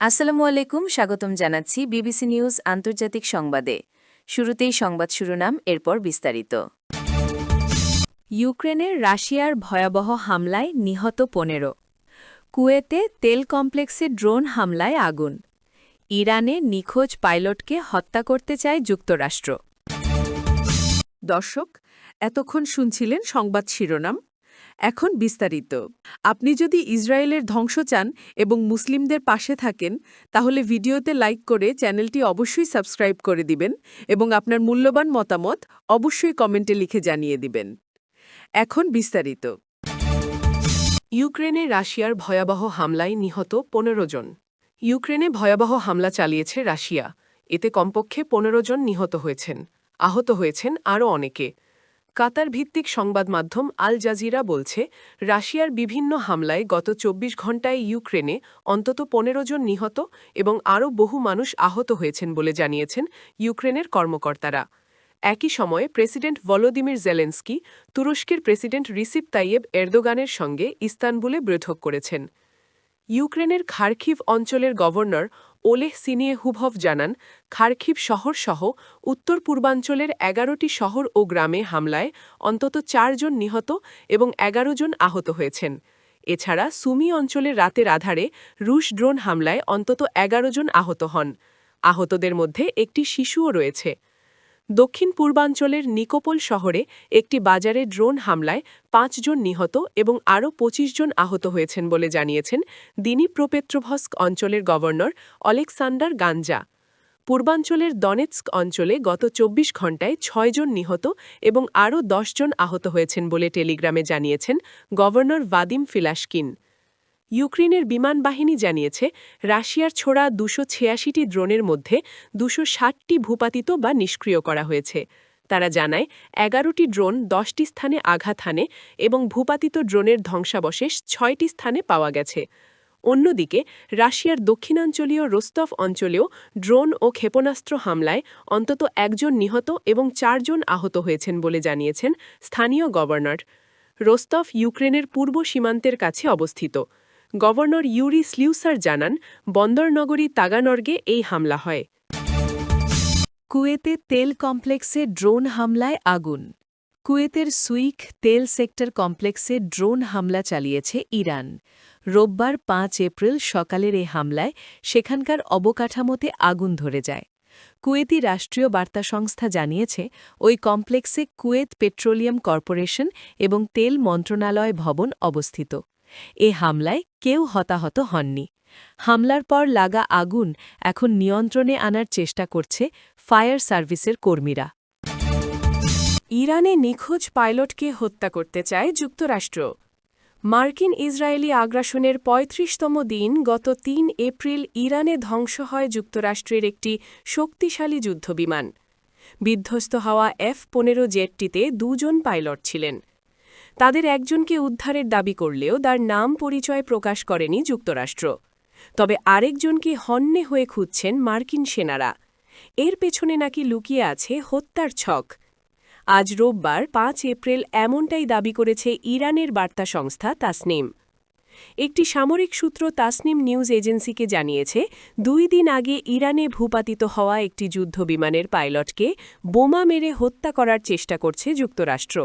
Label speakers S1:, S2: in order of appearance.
S1: আসসালামু আলাইকুম, স্বাগতম জানাচ্ছি বিবিসি নিউজ আন্তর্জাতিক সংবাদে। শুরুতেই সংবাদ শিরোনাম, এরপর বিস্তারিত। ইউক্রেনের রাশিয়ার ভয়াবহ হামলায় নিহত ১৫। কুয়েতে তেল কমপ্লেক্সে ড্রোন হামলায় আগুন। ইরানে নিখোঁজ পাইলটকে হত্যা করতে চায় যুক্তরাষ্ট্র।
S2: দর্শক, এতক্ষণ শুনছিলেন সংবাদ শিরোনাম। এখন বিস্তারিত। আপনি যদি ইসরায়েলের ধ্বংস চান এবং মুসলিমদের পাশে থাকেন, তাহলে ভিডিওতে লাইক করে চ্যানেলটি অবশ্যই সাবস্ক্রাইব করে দিবেন এবং আপনার মূল্যবান মতামত অবশ্যই কমেন্টে লিখে জানিয়ে দিবেন। এখন বিস্তারিত। ইউক্রেনে রাশিয়ার ভয়াবহ হামলায় নিহত ১৫ জন। ইউক্রেনে ভয়াবহ হামলা চালিয়েছে রাশিয়া। এতে কমপক্ষে ১৫ জন নিহত হয়েছেন। আহত হয়েছেন আরও অনেকে। কাতার ভিত্তিক সংবাদ মাধ্যম আল জাজিরা বলছে, রাশিয়ার বিভিন্ন হামলায় গত ২৪ ঘণ্টায় ইউক্রেনে অন্তত ১৫ জন নিহত এবং আরও বহু মানুষ আহত হয়েছেন বলে জানিয়েছেন ইউক্রেনের কর্মকর্তারা। একই সময়ে প্রেসিডেন্ট ভলোদিমির জেলেন্সকি তুরস্কের প্রেসিডেন্ট রিসিপ তাইয়েব এরদোগানের সঙ্গে ইস্তানবুলে বৈঠক করেছেন। ইউক্রেনের খার্কিভ অঞ্চলের গভর্নর ওলেহ সিনিয়েহুভভ জানান, খার্কিভ শহরসহ উত্তর পূর্বাঞ্চলের ১১টি শহর ও গ্রামে হামলায় অন্তত ৪ জন নিহত এবং ১১ জন আহত হয়েছেন। এছাড়া সুমি অঞ্চলের রাতের আধারে রুশ ড্রোন হামলায় অন্তত ১১ জন আহত হন। আহতদের মধ্যে একটি শিশুও রয়েছে। দক্ষিণ পূর্বাঞ্চলের নিকোপল শহরে একটি বাজারে ড্রোন হামলায় ৫ জন নিহত এবং আরও ২৫ জন আহত হয়েছেন বলে জানিয়েছেন দিনিপ্রোপেট্রোভস্ক অঞ্চলের গভর্নর অলেকসান্ডার গাঞ্জা। পূর্বাঞ্চলের দনেৎস্ক অঞ্চলে গত ২৪ ঘণ্টায় ৬ জন নিহত এবং আরও ১০ জন আহত হয়েছেন বলে টেলিগ্রামে জানিয়েছেন গভর্নর ভাদিম ফিলাশকিন। ইউক্রেনের বিমান বাহিনী জানিয়েছে, রাশিয়ার ছোড়া ২৮৬টি ড্রোনের মধ্যে ২৬০টি ভূপাতিত বা নিষ্ক্রিয় করা হয়েছে। তারা জানায়, ১১টি ড্রোন ১০টি স্থানে আঘাত হানে এবং ভূপাতিত ড্রোনের ধ্বংসাবশেষ ৬টি স্থানে পাওয়া গেছে। অন্যদিকে রাশিয়ার দক্ষিণাঞ্চলীয় রোস্তভ অঞ্চলেও ড্রোন ও ক্ষেপণাস্ত্র হামলায় অন্তত ১ জন নিহত এবং ৪ জন আহত হয়েছেন বলে জানিয়েছেন স্থানীয় গভর্নর। রোস্তভ ইউক্রেনের পূর্ব সীমান্তের কাছে অবস্থিত। গভর্নর ইউরি স্লিউসার জানান, বন্দরনগরী তাগানর্গে এই হামলা হয়।
S1: কুয়েতে তেল কমপ্লেক্সে ড্রোন হামলায় আগুন। কুয়েতের সুইক তেল সেক্টর কমপ্লেক্সে ড্রোন হামলা চালিয়েছে ইরান। রোববার ৫ এপ্রিল সকালের এই হামলায় সেখানকার অবকাঠামোতে আগুন ধরে যায়। কুয়েতি রাষ্ট্রীয় বার্তা সংস্থা জানিয়েছে, ওই কমপ্লেক্সে কুয়েত পেট্রোলিয়াম কর্পোরেশন এবং তেল মন্ত্রণালয় ভবন অবস্থিত। এ হামলায় কেউ হতাহত হননি। হামলার পর লাগা আগুন এখন নিয়ন্ত্রণে আনার চেষ্টা করছে ফায়ার সার্ভিসের কর্মীরা। ইরানে নিখোঁজ পাইলটকে হত্যা করতে চায় যুক্তরাষ্ট্র। মার্কিন ইসরায়েলি আগ্রাসনের ৩৫তম দিন গত ৩ এপ্রিল ইরানে ধ্বংস হয় যুক্তরাষ্ট্রের একটি শক্তিশালী যুদ্ধবিমান। বিধ্বস্ত হওয়া F-15 জেটটিতে ২ জন পাইলট ছিলেন। তাদের একজনকে উদ্ধারের দাবি করলেও তার নাম পরিচয় প্রকাশ করেনি যুক্তরাষ্ট্র। তবে আরেকজনকে হন্যে হয়ে খুঁজছেন মার্কিন সেনারা। এর পেছনে নাকি লুকিয়ে আছে হত্যার ছক। আজ রোববার ৫ এপ্রিল এমনটাই দাবি করেছে ইরানের বার্তা সংস্থা তাসনিম। একটি সামরিক সূত্র তাসনিম নিউজ এজেন্সিকে জানিয়েছে, ২ দিন আগে ইরানে ভূপাতিত হওয়া একটি যুদ্ধবিমানের পাইলটকে বোমা মেরে হত্যা করার চেষ্টা করছে যুক্তরাষ্ট্র।